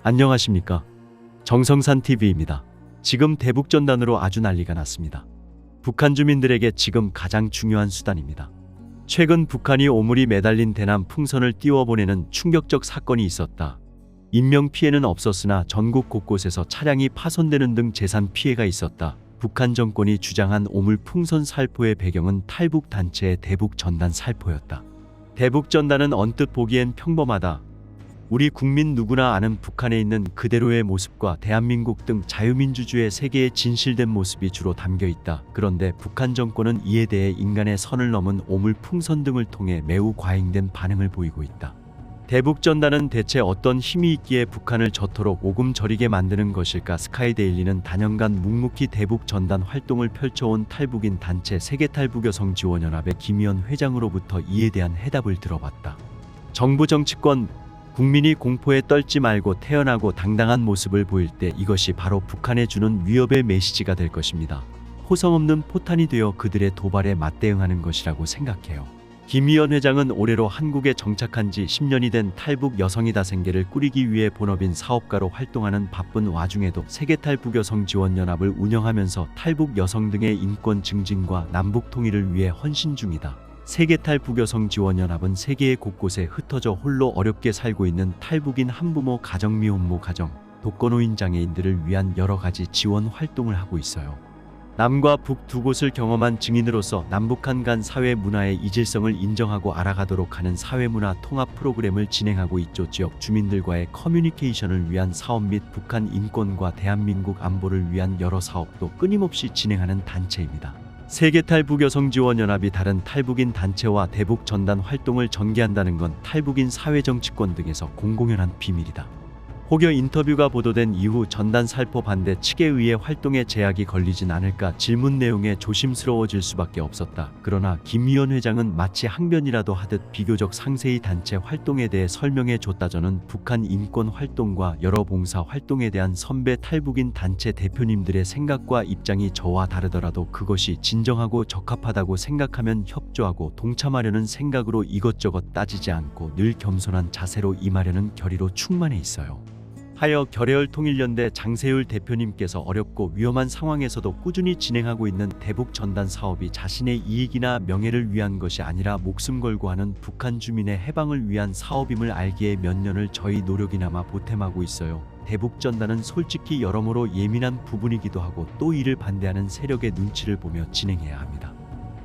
안녕하십니까. 정성산TV입니다. 지금 대북전단으로 아주 난리가 났습니다. 북한 주민들에게 지금 가장 중요한 수단입니다. 최근 북한이 오물이 매달린 대남 풍선을 띄워보내는 충격적 사건이 있었다. 인명피해는 없었으나 전국 곳곳에서 차량이 파손되는 등 재산 피해가 있었다. 북한 정권이 주장한 오물 풍선 살포의 배경은 탈북 단체의 대북전단 살포였다. 대북전단은 언뜻 보기엔 평범하다. 우리 국민 누구나 아는 북한에 있는 그대로의 모습과 대한민국 등 자유민주주의 세계의 진실된 모습이 주로 담겨 있다. 그런데 북한 정권은 이에 대해 인간의 선을 넘은 오물 풍선 등을 통해 매우 과잉된 반응을 보이고 있다. 대북전단은 대체 어떤 힘이 있기에 북한을 저토록 오금저리게 만드는 것일까? 스카이데일리는 단연간 묵묵히 대북전단 활동을 펼쳐온 탈북인 단체 세계탈북여성지원연합의 김희연 회장으로부터 이에 대한 해답을 들어봤다. 정부 정치권, 국민이 공포에 떨지 말고 태연하고 당당한 모습을 보일 때 이것이 바로 북한에 주는 위협의 메시지가 될 것입니다. 호성 없는 포탄이 되어 그들의 도발에 맞대응하는 것이라고 생각해요. 김희연 회장은 올해로 한국에 정착한 지 10년이 된 탈북 여성이다. 생계를 꾸리기 위해 본업인 사업가로 활동하는 바쁜 와중에도 세계탈북여성지원연합을 운영하면서 탈북 여성 등의 인권 증진과 남북 통일을 위해 헌신 중이다. 세계탈북여성지원연합은 세계 곳곳에 흩어져 홀로 어렵게 살고 있는 탈북인 한부모 가정, 미혼모 가정, 독거노인 장애인들을 위한 여러 가지 지원 활동을 하고 있어요. 남과 북 두 곳을 경험한 증인으로서 남북한 간 사회 문화의 이질성을 인정하고 알아가도록 하는 사회문화 통합 프로그램을 진행하고 있죠. 지역 주민들과의 커뮤니케이션을 위한 사업 및 북한 인권과 대한민국 안보를 위한 여러 사업도 끊임없이 진행하는 단체입니다. 세계탈북여성지원연합이 다른 탈북인 단체와 대북전단 활동을 전개한다는 건 탈북인 사회정치권 등에서 공공연한 비밀이다. 혹여 인터뷰가 보도된 이후 전단 살포 반대 측에 의해 활동에 제약이 걸리진 않을까 질문 내용에 조심스러워질 수밖에 없었다. 그러나 김희연 회장은 마치 항변이라도 하듯 비교적 상세히 단체 활동에 대해 설명해 줬다. 저는 북한 인권 활동과 여러 봉사 활동에 대한 선배 탈북인 단체 대표님들의 생각과 입장이 저와 다르더라도 그것이 진정하고 적합하다고 생각하면 협조하고 동참하려는 생각으로 이것저것 따지지 않고 늘 겸손한 자세로 임하려는 결의로 충만해 있어요. 하여 결혜열 통일연대 장세율 대표님께서 어렵고 위험한 상황에서도 꾸준히 진행하고 있는 대북전단 사업이 자신의 이익이나 명예를 위한 것이 아니라 목숨 걸고 하는 북한 주민의 해방을 위한 사업임을 알기에 몇 년을 저희 노력이나마 보탬하고 있어요. 대북전단은 솔직히 여러모로 예민한 부분이기도 하고 또 이를 반대하는 세력의 눈치를 보며 진행해야 합니다.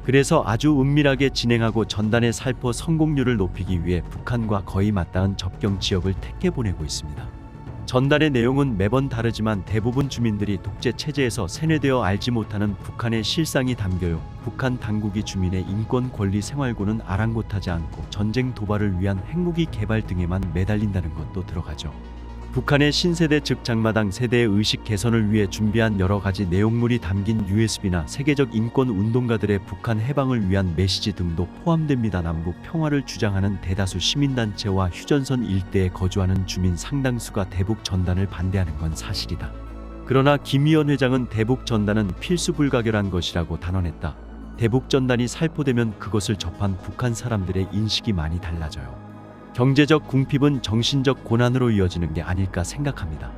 그래서 아주 은밀하게 진행하고 전단의 살포 성공률을 높이기 위해 북한과 거의 맞닿은 접경 지역을 택해 보내고 있습니다. 전단의 내용은 매번 다르지만 대부분 주민들이 독재 체제에서 세뇌되어 알지 못하는 북한의 실상이 담겨요. 북한 당국이 주민의 인권, 권리, 생활고는 아랑곳하지 않고 전쟁 도발을 위한 핵무기 개발 등에만 매달린다는 것도 들어가죠. 북한의 신세대 즉 장마당 세대의 의식 개선을 위해 준비한 여러 가지 내용물이 담긴 USB나 세계적 인권 운동가들의 북한 해방을 위한 메시지 등도 포함됩니다. 남북 평화를 주장하는 대다수 시민단체와 휴전선 일대에 거주하는 주민 상당수가 대북 전단을 반대하는 건 사실이다. 그러나 김희연 회장은 대북 전단은 필수 불가결한 것이라고 단언했다. 대북 전단이 살포되면 그것을 접한 북한 사람들의 인식이 많이 달라져요. 경제적 궁핍은 정신적 고난으로 이어지는 게 아닐까 생각합니다.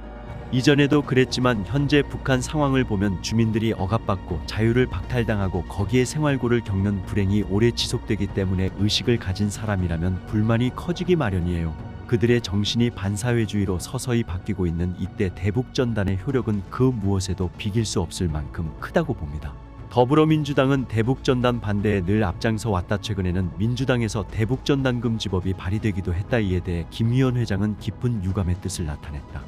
이전에도 그랬지만 현재 북한 상황을 보면 주민들이 억압받고 자유를 박탈당하고 거기에 생활고를 겪는 불행이 오래 지속되기 때문에 의식을 가진 사람이라면 불만이 커지기 마련이에요. 그들의 정신이 반사회주의로 서서히 바뀌고 있는 이때 대북전단의 효력은 그 무엇에도 비길 수 없을 만큼 크다고 봅니다. 더불어민주당은 대북전단 반대에 늘 앞장서 왔다. 최근에는 민주당에서 대북전단 금지법이 발의되기도 했다. 이에 대해 김희연 회장은 깊은 유감의 뜻을 나타냈다.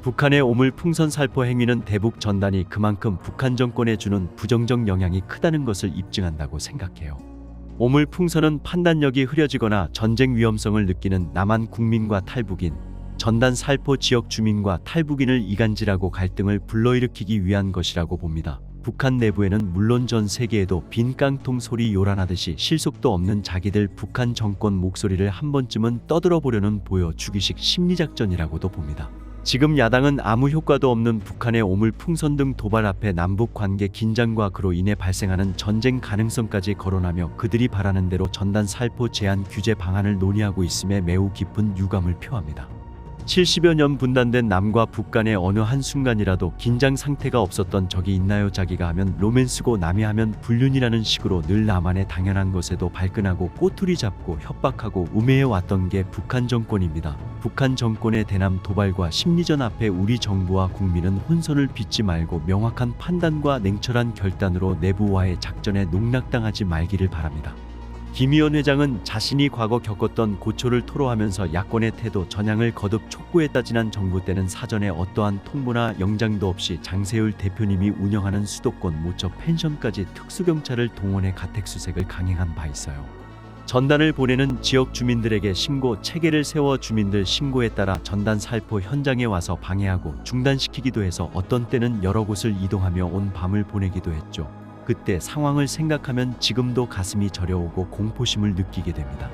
북한의 오물 풍선 살포 행위는 대북전단이 그만큼 북한 정권에 주는 부정적 영향이 크다는 것을 입증한다고 생각해요. 오물 풍선은 판단력이 흐려지거나 전쟁 위험성을 느끼는 남한 국민과 탈북인, 전단 살포 지역 주민과 탈북인을 이간질하고 갈등을 불러일으키기 위한 것이라고 봅니다. 북한 내부에는 물론 전 세계에도 빈 깡통 소리 요란하듯이 실속도 없는 자기들 북한 정권 목소리를 한 번쯤은 떠들어보려는 보여주기식 심리작전이라고도 봅니다. 지금 야당은 아무 효과도 없는 북한의 오물 풍선 등 도발 앞에 남북 관계 긴장과 그로 인해 발생하는 전쟁 가능성까지 거론하며 그들이 바라는 대로 전단 살포 제한 규제 방안을 논의하고 있음에 매우 깊은 유감을 표합니다. 70여 년 분단된 남과 북 간의 어느 한순간이라도 긴장 상태가 없었던 적이 있나요? 자기가 하면 로맨스고 남이 하면 불륜이라는 식으로 늘 나만의 당연한 것에도 발끈하고 꼬투리 잡고 협박하고 우매해 왔던 게 북한 정권입니다. 북한 정권의 대남 도발과 심리전 앞에 우리 정부와 국민은 혼선을 빚지 말고 명확한 판단과 냉철한 결단으로 내부와의 작전에 농락당하지 말기를 바랍니다. 김의원 회장은 자신이 과거 겪었던 고초를 토로하면서 야권의 태도 전향을 거듭 촉구했다. 지난 정부 때는 사전에 어떠한 통보나 영장도 없이 장세율 대표님이 운영하는 수도권 모처 펜션까지 특수경찰을 동원해 가택수색을 강행한 바 있어요. 전단을 보내는 지역 주민들에게 신고 체계를 세워 주민들 신고에 따라 전단 살포 현장에 와서 방해하고 중단시키기도 해서 어떤 때는 여러 곳을 이동하며 온 밤을 보내기도 했죠. 그때 상황을 생각하면 지금도 가슴이 저려오고 공포심을 느끼게 됩니다.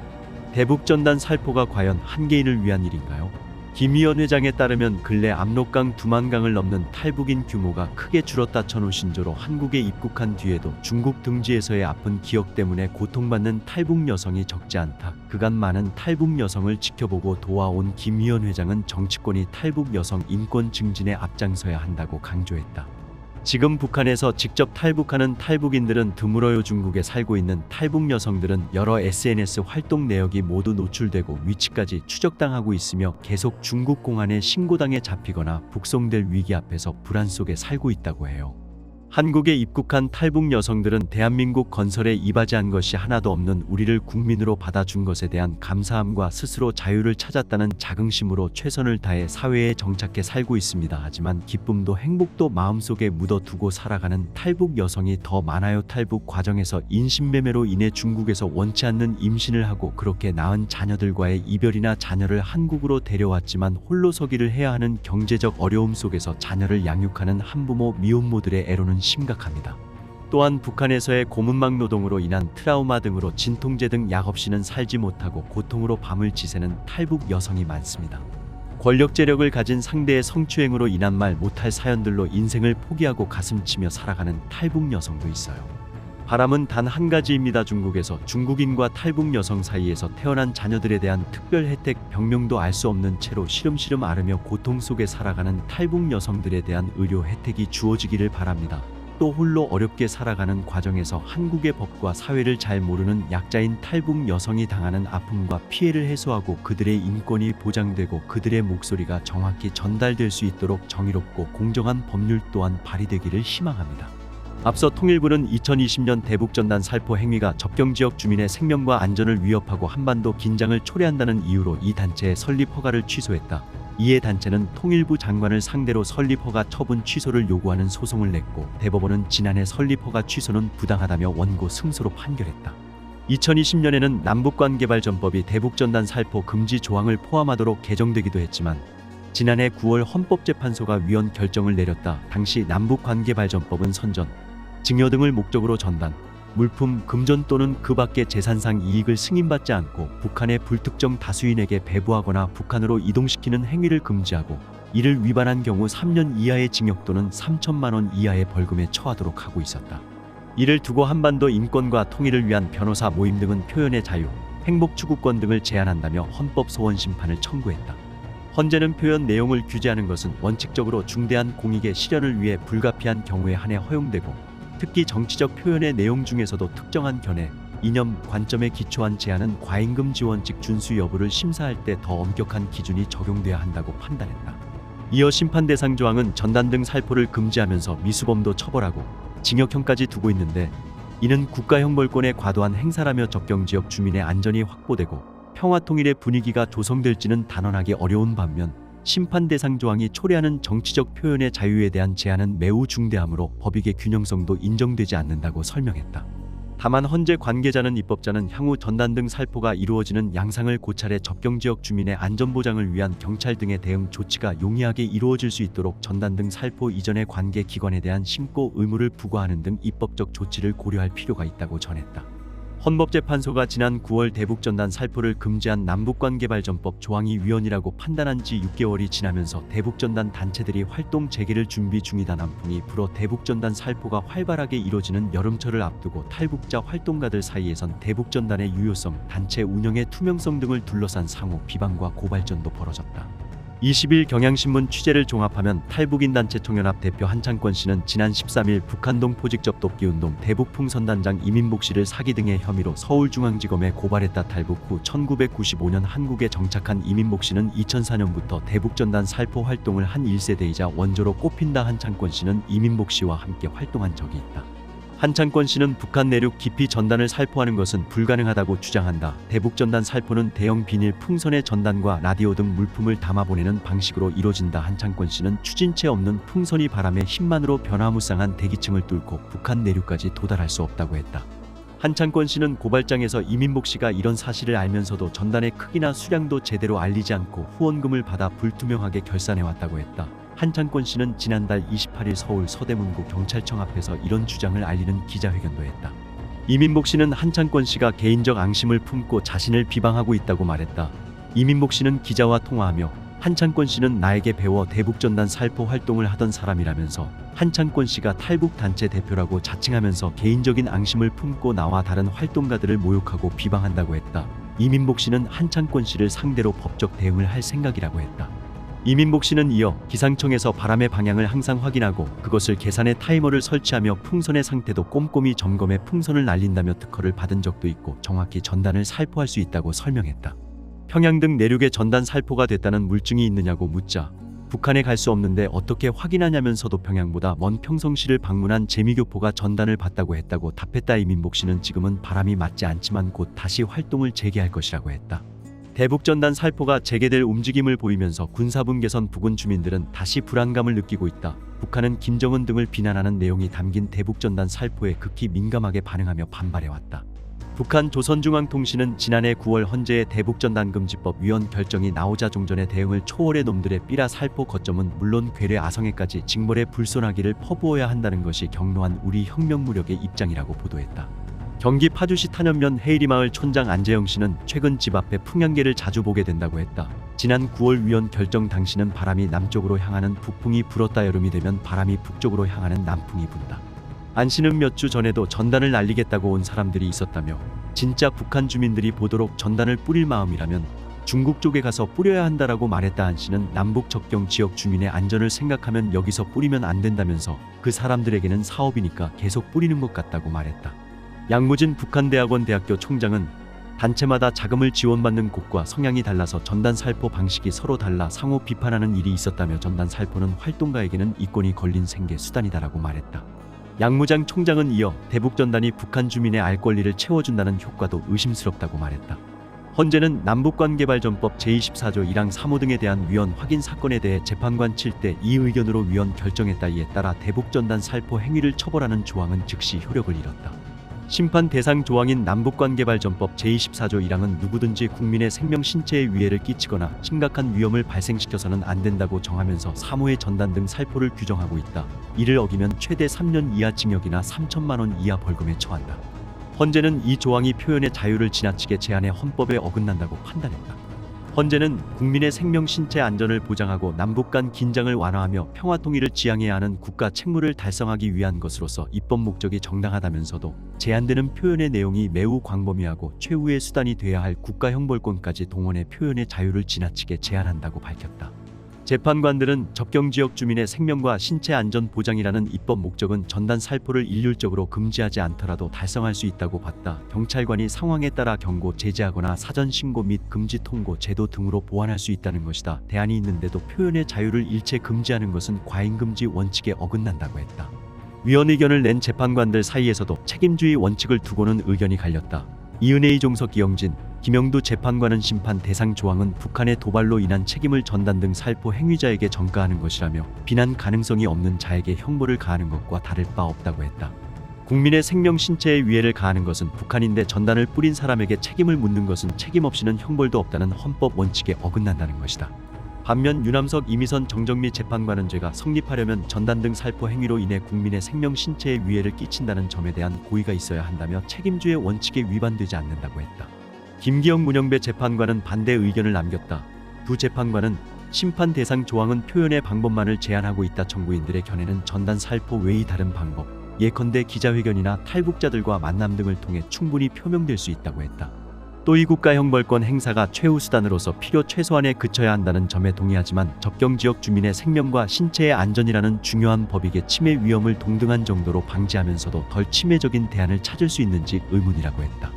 대북전단 살포가 과연 한 개인을 위한 일인가요? 김의원 회장에 따르면 근래 압록강 두만강을 넘는 탈북인 규모가 크게 줄었다. 15신조로 한국에 입국한 뒤에도 중국 등지에서의 아픈 기억 때문에 고통받는 탈북 여성이 적지 않다. 그간 많은 탈북 여성을 지켜보고 도와온 김의원 회장은 정치권이 탈북 여성 인권 증진에 앞장서야 한다고 강조했다. 지금 북한에서 직접 탈북하는 탈북인들은 드물어요. 중국에 살고 있는 탈북 여성들은 여러 SNS 활동 내역이 모두 노출되고 위치까지 추적당하고 있으며 계속 중국 공안에 신고당해 잡히거나 북송될 위기 앞에서 불안 속에 살고 있다고 해요. 한국에 입국한 탈북 여성들은 대한민국 건설에 이바지한 것이 하나도 없는 우리를 국민으로 받아준 것에 대한 감사함과 스스로 자유를 찾았다는 자긍심으로 최선을 다해 사회에 정착해 살고 있습니다. 하지만 기쁨도 행복도 마음속에 묻어두고 살아가는 탈북 여성이 더 많아요. 탈북 과정에서 인신매매로 인해 중국에서 원치 않는 임신을 하고 그렇게 낳은 자녀들과의 이별이나 자녀를 한국으로 데려왔지만 홀로 서기를 해야 하는 경제적 어려움 속에서 자녀를 양육하는 한부모 미혼모들의 애로는 심각합니다. 또한 북한에서의 고문막 노동으로 인한 트라우마 등으로 진통제 등 약 없이는 살지 못하고 고통으로 밤을 지새는 탈북 여성이 많습니다. 권력 재력을 가진 상대의 성추행으로 인한 말 못할 사연들로 인생을 포기하고 가슴치며 살아가는 탈북 여성도 있어요. 바람은 단 한 가지입니다. 중국에서 중국인과 탈북 여성 사이에서 태어난 자녀들에 대한 특별 혜택 병명도 알 수 없는 채로 시름시름 앓으며 고통 속에 살아가는 탈북 여성들에 대한 의료 혜택이 주어지기를 바랍니다. 또 홀로 어렵게 살아가는 과정에서 한국의 법과 사회를 잘 모르는 약자인 탈북 여성이 당하는 아픔과 피해를 해소하고 그들의 인권이 보장되고 그들의 목소리가 정확히 전달될 수 있도록 정의롭고 공정한 법률 또한 발의되기를 희망합니다. 앞서 통일부는 2020년 대북전단 살포 행위가 접경지역 주민의 생명과 안전을 위협하고 한반도 긴장을 초래한다는 이유로 이 단체의 설립 허가를 취소했다. 이에 단체는 통일부 장관을 상대로 설립 허가 처분 취소를 요구하는 소송을 냈고 대법원은 지난해 설립 허가 취소는 부당하다며 원고 승소로 판결했다. 2020년에는 남북관계발전법이 대북전단 살포 금지 조항을 포함하도록 개정되기도 했지만 지난해 9월 헌법재판소가 위헌 결정을 내렸다. 당시 남북관계발전법은 선전, 증여 등을 목적으로 전단, 물품, 금전 또는 그 밖의 재산상 이익을 승인받지 않고 북한의 불특정 다수인에게 배부하거나 북한으로 이동시키는 행위를 금지하고 이를 위반한 경우 3년 이하의 징역 또는 3천만 원 이하의 벌금에 처하도록 하고 있었다. 이를 두고 한반도 인권과 통일을 위한 변호사 모임 등은 표현의 자유, 행복 추구권 등을 제한한다며 헌법 소원 심판을 청구했다. 헌재는 표현 내용을 규제하는 것은 원칙적으로 중대한 공익의 실현을 위해 불가피한 경우에 한해 허용되고 특히 정치적 표현의 내용 중에서도 특정한 견해, 이념, 관점에 기초한 제한은 과잉금지 원칙 준수 여부를 심사할 때 더 엄격한 기준이 적용돼야 한다고 판단했다. 이어 심판 대상 조항은 전단 등 살포를 금지하면서 미수범도 처벌하고 징역형까지 두고 있는데 이는 국가형벌권의 과도한 행사라며 접경지역 주민의 안전이 확보되고 평화통일의 분위기가 조성될지는 단언하기 어려운 반면 심판 대상 조항이 초래하는 정치적 표현의 자유에 대한 제한은 매우 중대하므로 법익의 균형성도 인정되지 않는다고 설명했다. 다만 헌재 관계자는 입법자는 향후 전단 등 살포가 이루어지는 양상을 고찰해 접경지역 주민의 안전보장을 위한 경찰 등의 대응 조치가 용이하게 이루어질 수 있도록 전단 등 살포 이전의 관계 기관에 대한 신고 의무를 부과하는 등 입법적 조치를 고려할 필요가 있다고 전했다. 헌법재판소가 지난 9월 대북전단 살포를 금지한 남북관계발전법 조항이 위헌이라고 판단한 지 6개월이 지나면서 대북전단 단체들이 활동 재개를 준비 중이다. 남풍이 불어 대북전단 살포가 활발하게 이뤄지는 여름철을 앞두고 탈북자 활동가들 사이에선 대북전단의 유효성, 단체 운영의 투명성 등을 둘러싼 상호 비방과 고발전도 벌어졌다. 20일 경향신문 취재를 종합하면 탈북인단체 총연합 대표 한창권 씨는 지난 13일 북한동 포직접 돕기운동 대북풍선단장 이민복 씨를 사기 등의 혐의로 서울중앙지검에 고발했다. 탈북 후 1995년 한국에 정착한 이민복 씨는 2004년부터 대북전단 살포 활동을 한 1세대이자 원조로 꼽힌다. 한창권 씨는 이민복 씨와 함께 활동한 적이 있다. 한창권 씨는 북한 내륙 깊이 전단을 살포하는 것은 불가능하다고 주장한다. 대북전단 살포는 대형 비닐 풍선에 전단과 라디오 등 물품을 담아 보내는 방식으로 이루어진다. 한창권 씨는 추진체 없는 풍선이 바람의 힘만으로 변화무쌍한 대기층을 뚫고 북한 내륙까지 도달할 수 없다고 했다. 한창권 씨는 고발장에서 이민복 씨가 이런 사실을 알면서도 전단의 크기나 수량도 제대로 알리지 않고 후원금을 받아 불투명하게 결산해왔다고 했다. 한창권 씨는 지난달 28일 서울 서대문구 경찰청 앞에서 이런 주장을 알리는 기자회견도 했다. 이민복 씨는 한창권 씨가 개인적 앙심을 품고 자신을 비방하고 있다고 말했다. 이민복 씨는 기자와 통화하며 한창권 씨는 나에게 배워 대북전단 살포 활동을 하던 사람이라면서 한창권 씨가 탈북단체 대표라고 자칭하면서 개인적인 앙심을 품고 나와 다른 활동가들을 모욕하고 비방한다고 했다. 이민복 씨는 한창권 씨를 상대로 법적 대응을 할 생각이라고 했다. 이민복 씨는 이어 기상청에서 바람의 방향을 항상 확인하고 그것을 계산해 타이머를 설치하며 풍선의 상태도 꼼꼼히 점검해 풍선을 날린다며 특허를 받은 적도 있고 정확히 전단을 살포할 수 있다고 설명했다. 평양 등 내륙에 전단 살포가 됐다는 물증이 있느냐고 묻자 북한에 갈 수 없는데 어떻게 확인하냐면서도 평양보다 먼 평성시를 방문한 재미교포가 전단을 봤다고 했다고 답했다. 이민복 씨는 지금은 바람이 맞지 않지만 곧 다시 활동을 재개할 것이라고 했다. 대북전단 살포가 재개될 움직임을 보이면서 군사분 개선 부근 주민들은 다시 불안감을 느끼고 있다. 북한은 김정은 등을 비난하는 내용이 담긴 대북전단 살포에 극히 민감하게 반응하며 반발해왔다. 북한 조선중앙통신은 지난해 9월 헌재의 대북전단금지법 위헌 결정이 나오자 종전의 대응을 초월해 놈들의 삐라 살포 거점은 물론 괴뢰 아성에까지 징벌의 불손하기를 퍼부어야 한다는 것이 경로한 우리 혁명무력의 입장이라고 보도했다. 경기 파주시 탄현면 해이리마을 촌장 안재영 씨는 최근 집 앞에 풍향계를 자주 보게 된다고 했다. 지난 9월 위헌 결정 당시는 바람이 남쪽으로 향하는 북풍이 불었다. 여름이 되면 바람이 북쪽으로 향하는 남풍이 분다. 안 씨는 몇 주 전에도 전단을 날리겠다고 온 사람들이 있었다며 진짜 북한 주민들이 보도록 전단을 뿌릴 마음이라면 중국 쪽에 가서 뿌려야 한다라고 말했다. 안 씨는 남북 접경 지역 주민의 안전을 생각하면 여기서 뿌리면 안 된다면서 그 사람들에게는 사업이니까 계속 뿌리는 것 같다고 말했다. 양무진 북한대학원 대학교 총장은 단체마다 자금을 지원받는 곳과 성향이 달라서 전단 살포 방식이 서로 달라 상호 비판하는 일이 있었다며 전단 살포는 활동가에게는 이권이 걸린 생계 수단이다라고 말했다. 양무장 총장은 이어 대북전단이 북한 주민의 알 권리를 채워준다는 효과도 의심스럽다고 말했다. 헌재는 남북관계발전법 제24조 1항 3호 등에 대한 위헌 확인 사건에 대해 재판관 7대 2 의견으로 위헌 결정했다. 이에 따라 대북전단 살포 행위를 처벌하는 조항은 즉시 효력을 잃었다. 심판 대상 조항인 남북관계발전법 제24조 1항은 누구든지 국민의 생명 신체에 위해를 끼치거나 심각한 위험을 발생시켜서는 안 된다고 정하면서 사무의 전단 등 살포를 규정하고 있다. 이를 어기면 최대 3년 이하 징역이나 3천만 원 이하 벌금에 처한다. 헌재는 이 조항이 표현의 자유를 지나치게 제한해 헌법에 어긋난다고 판단했다. 헌재는 국민의 생명 신체 안전을 보장하고 남북 간 긴장을 완화하며 평화 통일을 지향해야 하는 국가 책무를 달성하기 위한 것으로서 입법 목적이 정당하다면서도 제한되는 표현의 내용이 매우 광범위하고 최후의 수단이 돼야 할 국가 형벌권까지 동원해 표현의 자유를 지나치게 제한한다고 밝혔다. 재판관들은 접경지역 주민의 생명과 신체 안전 보장이라는 입법 목적은 전단 살포를 일률적으로 금지하지 않더라도 달성할 수 있다고 봤다. 경찰관이 상황에 따라 경고, 제재하거나 사전 신고 및 금지 통고 제도 등으로 보완할 수 있다는 것이다. 대안이 있는데도 표현의 자유를 일체 금지하는 것은 과잉금지 원칙에 어긋난다고 했다. 위헌 의견을 낸 재판관들 사이에서도 책임주의 원칙을 두고는 의견이 갈렸다. 이은혜, 이종석, 이영진, 김영두 재판관은 심판 대상 조항은 북한의 도발로 인한 책임을 전단 등 살포 행위자에게 전가하는 것이라며 비난 가능성이 없는 자에게 형벌을 가하는 것과 다를 바 없다고 했다. 국민의 생명 신체에 위해를 가하는 것은 북한인데 전단을 뿌린 사람에게 책임을 묻는 것은 책임 없이는 형벌도 없다는 헌법 원칙에 어긋난다는 것이다. 반면 유남석, 이미선, 정정미 재판관은 죄가 성립하려면 전단 등 살포 행위로 인해 국민의 생명 신체에 위해를 끼친다는 점에 대한 고의가 있어야 한다며 책임주의 원칙에 위반되지 않는다고 했다. 김기영, 문영배 재판관은 반대 의견을 남겼다. 두 재판관은 심판 대상 조항은 표현의 방법만을 제한하고 있다. 청구인들의 견해는 전단 살포 외의 다른 방법, 예컨대 기자회견이나 탈북자들과 만남 등을 통해 충분히 표명될 수 있다고 했다. 또 이 국가 형벌권 행사가 최후 수단으로서 필요 최소한에 그쳐야 한다는 점에 동의하지만 접경 지역 주민의 생명과 신체의 안전이라는 중요한 법익의 침해 위험을 동등한 정도로 방지하면서도 덜 침해적인 대안을 찾을 수 있는지 의문이라고 했다.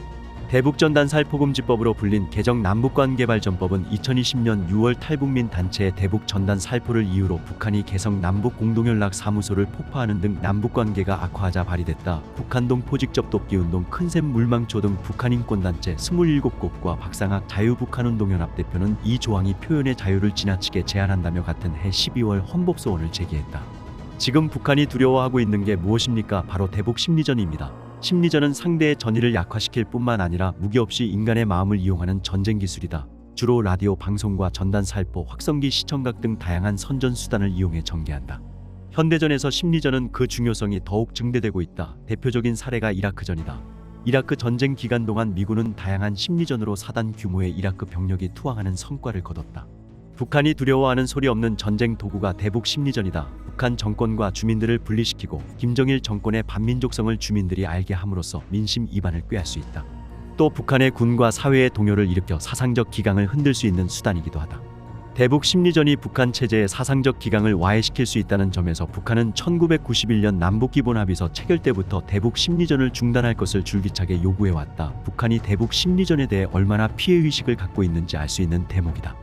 대북전단살포금지법으로 불린 개정 남북관계발전법은 2020년 6월 탈북민 단체의 대북전단살포를 이유로 북한이 개성 남북공동연락사무소를 폭파하는 등 남북관계가 악화하자 발의됐다. 북한동 포직접돕기운동 큰샘 물망초 등 북한인권단체 27곳과 박상학 자유북한운동연합 대표는 이 조항이 표현의 자유를 지나치게 제한한다며 같은 해 12월 헌법소원을 제기했다. 지금 북한이 두려워하고 있는 게 무엇입니까? 바로 대북 심리전입니다. 심리전은 상대의 전의를 약화시킬 뿐만 아니라 무기 없이 인간의 마음을 이용하는 전쟁 기술이다. 주로 라디오 방송과 전단 살포, 확성기, 시청각 등 다양한 선전 수단을 이용해 전개한다. 현대전에서 심리전은 그 중요성이 더욱 증대되고 있다. 대표적인 사례가 이라크전이다. 이라크 전쟁 기간 동안 미군은 다양한 심리전으로 4단 규모의 이라크 병력이 투항하는 성과를 거뒀다. 북한이 두려워하는 소리 없는 전쟁 도구가 대북 심리전이다. 북한 정권과 주민들을 분리시키고 김정일 정권의 반민족성을 주민들이 알게 함으로써 민심 이반을 꾀할 수 있다. 또 북한의 군과 사회의 동요를 일으켜 사상적 기강을 흔들 수 있는 수단이기도 하다. 대북 심리전이 북한 체제의 사상적 기강을 와해시킬 수 있다는 점에서 북한은 1991년 남북기본합의서 체결 때부터 대북 심리전을 중단할 것을 줄기차게 요구해왔다. 북한이 대북 심리전에 대해 얼마나 피해의식을 갖고 있는지 알 수 있는 대목이다.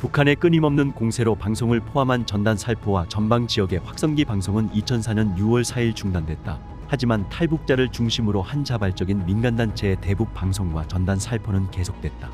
북한의 끊임없는 공세로 방송을 포함한 전단 살포와 전방 지역의 확성기 방송은 2004년 6월 4일 중단됐다. 하지만 탈북자를 중심으로 한 자발적인 민간단체의 대북 방송과 전단 살포는 계속됐다.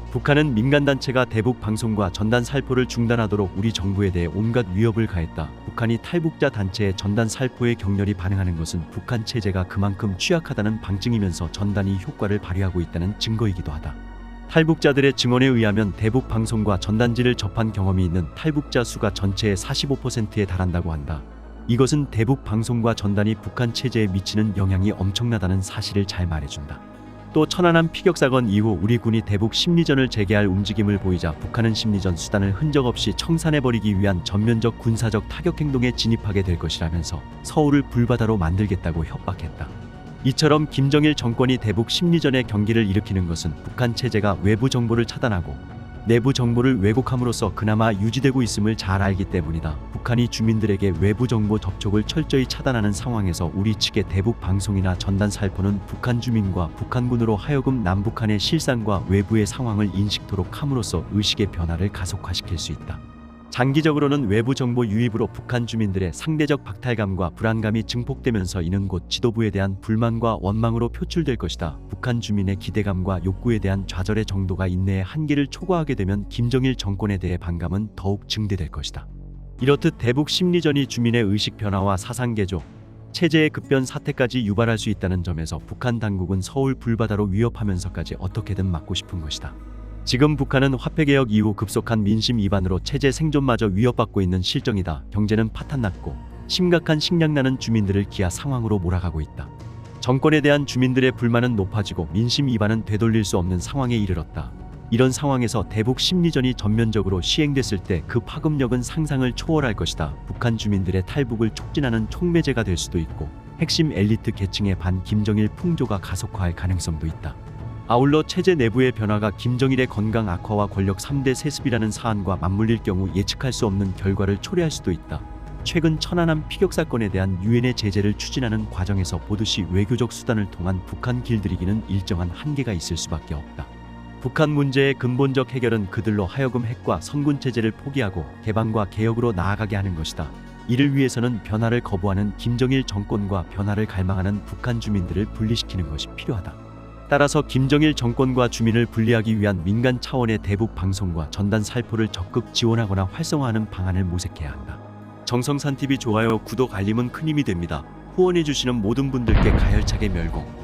북한은 민간단체가 대북 방송과 전단 살포를 중단하도록 우리 정부에 대해 온갖 위협을 가했다. 북한이 탈북자 단체의 전단 살포에 격렬히 반응하는 것은 북한 체제가 그만큼 취약하다는 방증이면서 전단이 효과를 발휘하고 있다는 증거이기도 하다. 탈북자들의 증언에 의하면 대북 방송과 전단지를 접한 경험이 있는 탈북자 수가 전체의 45%에 달한다고 한다. 이것은 대북 방송과 전단이 북한 체제에 미치는 영향이 엄청나다는 사실을 잘 말해준다. 또 천안함 피격 사건 이후 우리 군이 대북 심리전을 재개할 움직임을 보이자 북한은 심리전 수단을 흔적 없이 청산해버리기 위한 전면적 군사적 타격 행동에 진입하게 될 것이라면서 서울을 불바다로 만들겠다고 협박했다. 이처럼 김정일 정권이 대북 심리전의 경기를 일으키는 것은 북한 체제가 외부 정보를 차단하고 내부 정보를 왜곡함으로써 그나마 유지되고 있음을 잘 알기 때문이다. 북한이 주민들에게 외부 정보 접촉을 철저히 차단하는 상황에서 우리 측의 대북 방송이나 전단 살포는 북한 주민과 북한군으로 하여금 남북한의 실상과 외부의 상황을 인식토록 함으로써 의식의 변화를 가속화시킬 수 있다. 장기적으로는 외부 정보 유입으로 북한 주민들의 상대적 박탈감과 불안감이 증폭되면서 이는 곧 지도부에 대한 불만과 원망으로 표출될 것이다. 북한 주민의 기대감과 욕구에 대한 좌절의 정도가 인내의 한계를 초과하게 되면 김정일 정권에 대해 반감은 더욱 증대될 것이다. 이렇듯 대북 심리전이 주민의 의식 변화와 사상 개조, 체제의 급변 사태까지 유발할 수 있다는 점에서 북한 당국은 서울 불바다로 위협하면서까지 어떻게든 막고 싶은 것이다. 지금 북한은 화폐개혁 이후 급속한 민심 이반으로 체제 생존마저 위협받고 있는 실정이다. 경제는 파탄났고 심각한 식량난은 주민들을 기아 상황으로 몰아가고 있다. 정권에 대한 주민들의 불만은 높아지고 민심 이반은 되돌릴 수 없는 상황에 이르렀다. 이런 상황에서 대북 심리전이 전면적으로 시행됐을 때 그 파급력은 상상을 초월할 것이다. 북한 주민들의 탈북을 촉진하는 촉매제가 될 수도 있고 핵심 엘리트 계층의 반 김정일 풍조가 가속화할 가능성도 있다. 아울러 체제 내부의 변화가 김정일의 건강 악화와 권력 3대 세습이라는 사안과 맞물릴 경우 예측할 수 없는 결과를 초래할 수도 있다. 최근 천안함 피격 사건에 대한 유엔의 제재를 추진하는 과정에서 보듯이 외교적 수단을 통한 북한 길들이기는 일정한 한계가 있을 수밖에 없다. 북한 문제의 근본적 해결은 그들로 하여금 핵과 선군 체제를 포기하고 개방과 개혁으로 나아가게 하는 것이다. 이를 위해서는 변화를 거부하는 김정일 정권과 변화를 갈망하는 북한 주민들을 분리시키는 것이 필요하다. 따라서 김정일 정권과 주민을 분리하기 위한 민간 차원의 대북 방송과 전단 살포를 적극 지원하거나 활성화하는 방안을 모색해야 한다. 정성산TV 좋아요, 구독, 알림은 큰 힘이 됩니다. 후원해주시는 모든 분들께 가열차게 멸공.